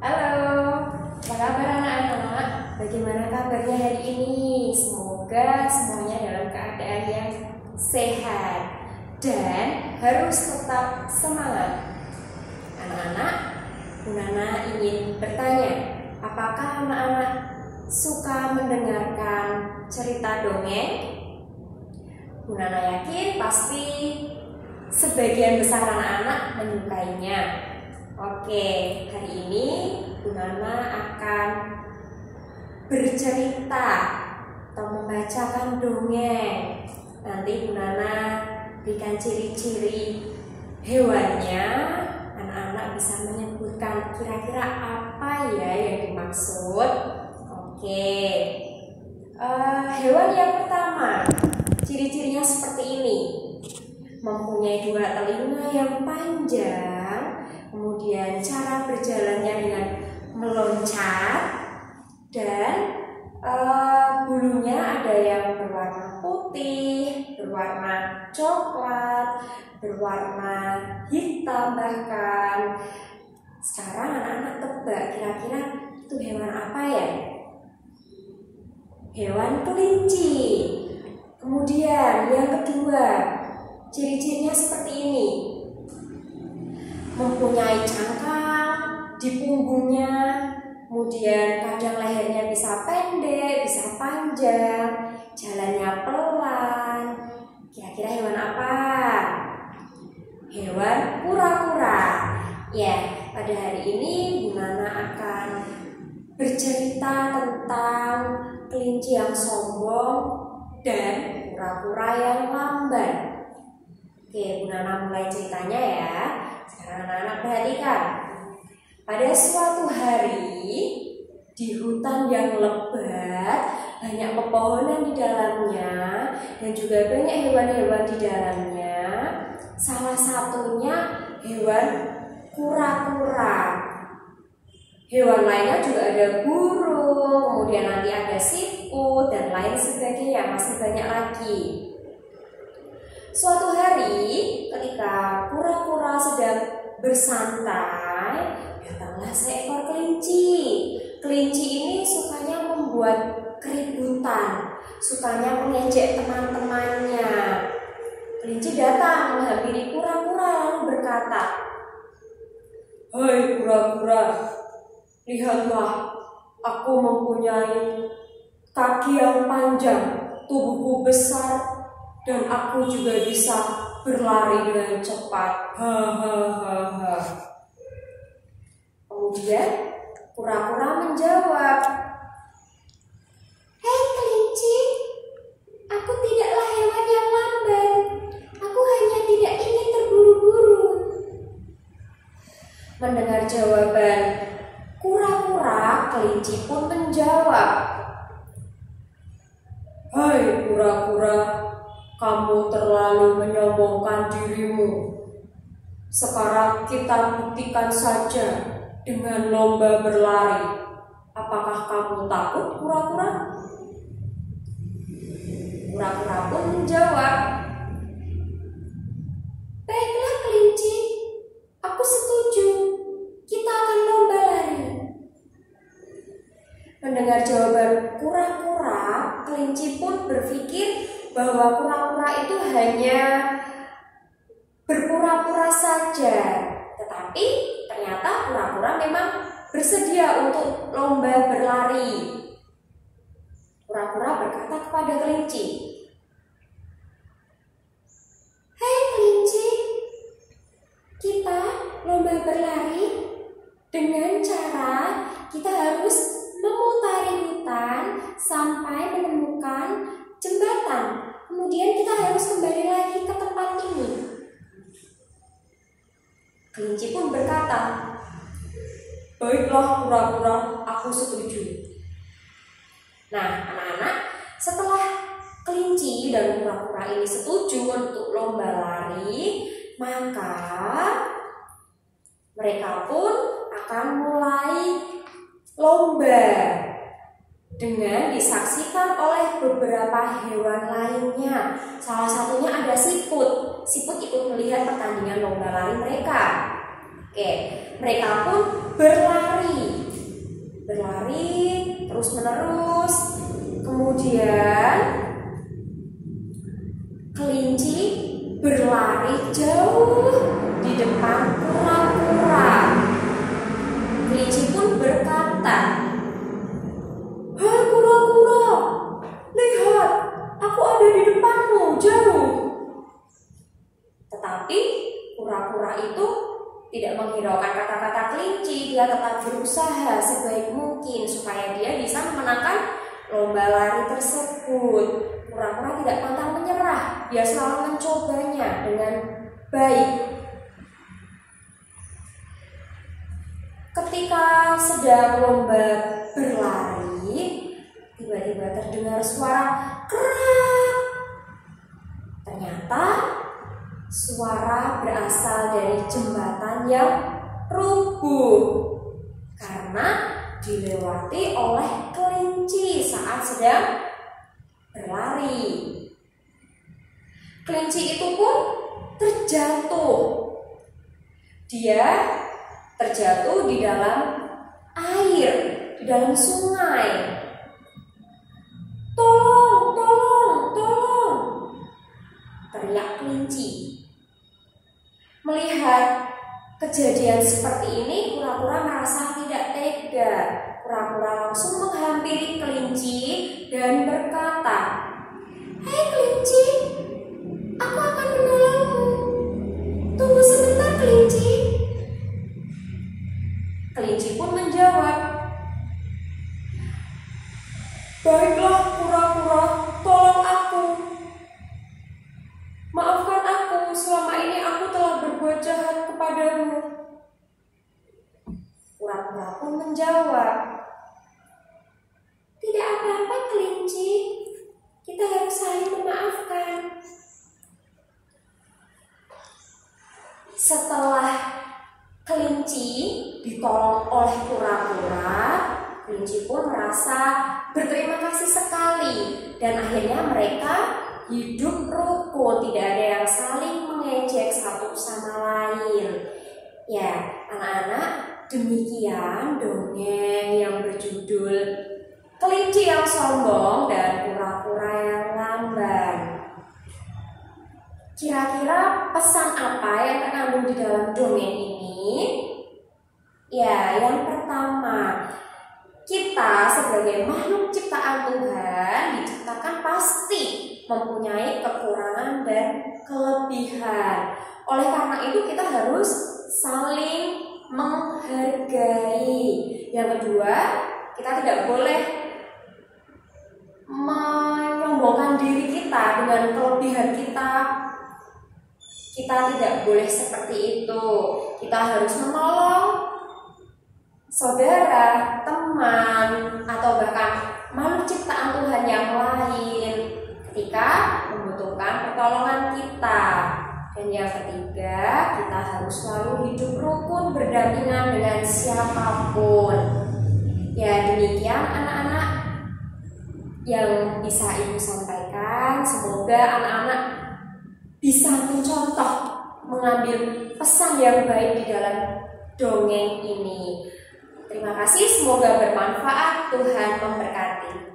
Halo, apa kabar anak-anak? Bagaimana kabarnya hari ini? Semoga semuanya dalam keadaan yang sehat dan harus tetap semangat. Anak-anak, Bu Nana ingin bertanya, apakah anak-anak suka mendengarkan cerita dongeng? Bu Nana yakin pasti sebagian besar anak-anak menyukainya. Oke, hari ini Bu Nana akan bercerita atau membacakan dongeng. Nanti Bu Nana berikan ciri-ciri hewannya. Anak-anak bisa menyebutkan kira-kira apa ya yang dimaksud. Oke, hewan yang pertama, ciri-cirinya seperti ini. Mempunyai 2 telinga yang panjang, kemudian cara berjalannya dengan meloncat, dan bulunya ada yang berwarna putih, berwarna coklat, berwarna hitam bahkan. Sekarang anak-anak tebak kira-kira itu hewan apa ya? Hewan kelinci. Kemudian yang kedua, ciri-cirinya seperti ini. Mempunyai cangkang di punggungnya, kemudian kadang lehernya bisa pendek, bisa panjang, jalannya pelan. Kira-kira hewan apa? Hewan kura-kura. Ya, pada hari ini Bu Nana akan bercerita tentang kelinci yang sombong dan kura-kura yang lamban. Oke, Bu Nana mulai ceritanya ya. Sekarang anak-anak perhatikan. Pada suatu hari di hutan yang lebat, banyak pepohonan di dalamnya dan juga banyak hewan-hewan di dalamnya. Salah satunya hewan kura-kura. Hewan lainnya juga ada burung, kemudian nanti ada siput dan lain sebagainya, masih banyak lagi. Suatu hari ketika kura-kura sedang bersantai, datanglah seekor kelinci. Kelinci ini sukanya membuat keributan, sukanya mengejek teman-temannya. Kelinci datang menghampiri kura-kura lalu berkata, "Hai kura-kura, lihatlah, aku mempunyai kaki yang panjang, tubuhku besar, dan aku juga bisa berlari dengan cepat. Hahaha." Kemudian kura-kura menjawab, "Hei kelinci, aku tidaklah hewan yang lamban. Aku hanya tidak ingin terburu-buru." Mendengar jawaban kura-kura, kelinci pun menjawab, "Hai kura-kura, kamu terlalu menyombongkan dirimu. Sekarang kita buktikan saja dengan lomba berlari. Apakah kamu takut, kura-kura?" Kura-kura pun menjawab, "Baiklah kelinci, aku setuju. Kita akan lomba lari." Mendengar jawaban kura-kura, kelinci pun berpikir bahwa kura-kura itu hanya berpura-pura saja. Tetapi ternyata kura-kura memang bersedia untuk lomba berlari. Kura-kura berkata kepada kelinci, "Hei kelinci, kita lomba berlari dengan cara kita harus memutari hutan sampai menemukan jembatan. Kemudian kita harus kembali lagi ke tempat ini." Kelinci pun berkata, "Baiklah kura-kura, aku setuju." Nah anak-anak, setelah kelinci dan kura-kura ini setuju untuk lomba lari, maka mereka pun akan mulai lomba dengan disaksikan oleh beberapa hewan lainnya. Salah satunya ada siput. Siput ikut melihat pertandingan lomba lari mereka. Oke, mereka pun berlari berlari terus-menerus. Kemudian kelinci berlari jauh di depan kura-kura. Kelinci pun berkata, "Hai kura-kura, lihat, aku ada di depanmu jauh." Tetapi kura-kura itu tidak menghiraukan kata-kata kelinci. Dia tetap berusaha sebaik mungkin supaya dia bisa memenangkan lomba lari tersebut. Kura-kura tidak pantang menyerah. Dia selalu mencobanya dengan baik. Ketika sedang lomba berlari, tiba-tiba terdengar suara kerak. Ternyata suara berasal dari jembatan yang rubuh karena dilewati oleh kelinci saat sedang berlari. Kelinci itu pun terjatuh. Dia terjatuh di dalam air, di dalam sungai. "Tolong, tolong, tolong!" teriak kelinci. Melihat kejadian seperti ini, kura-kura merasa tidak tega. Kura-kura langsung menghampiri kelinci dan berkata, "Hei kelinci, aku akan menolongmu. Tunggu sebentar kelinci." Kelinci pun menjawab, "Baiklah kura-kura, tolong aku. Maafkan aku, selama ini aku telah berbuat jahat kepadamu." Kura-kura pun menjawab, "Tidak apa-apa kelinci, kita harus saling memaafkan." Setelah kelinci ditolong oleh kura-kura, kelinci pun merasa berterima kasih sekali dan akhirnya mereka hidup rukun, tidak ada yang saling mengejek satu sama lain. Ya, anak-anak, demikian dongeng yang berjudul Kelinci yang Sombong dan Kura-kura yang Lamban. Kira-kira pesan apa yang terkandung di dalam dongeng ini? Ya, yang pertama, kita sebagai makhluk ciptaan Tuhan diciptakan pasti mempunyai kekurangan dan kelebihan. Oleh karena itu kita harus saling menghargai. Yang kedua, kita tidak boleh menyombongkan diri kita dengan kelebihan kita. Kita tidak boleh seperti itu. Kita harus menolong saudara, teman, atau bahkan makhluk ciptaan Tuhan yang lain ketika membutuhkan pertolongan kita. Dan yang ketiga, kita harus selalu hidup rukun berdampingan dengan siapapun. Ya, demikian anak-anak yang bisa Ibu sampaikan. Semoga anak-anak bisa mencontoh, mengambil pesan yang baik di dalam dongeng ini. Terima kasih, semoga bermanfaat. Tuhan memberkati.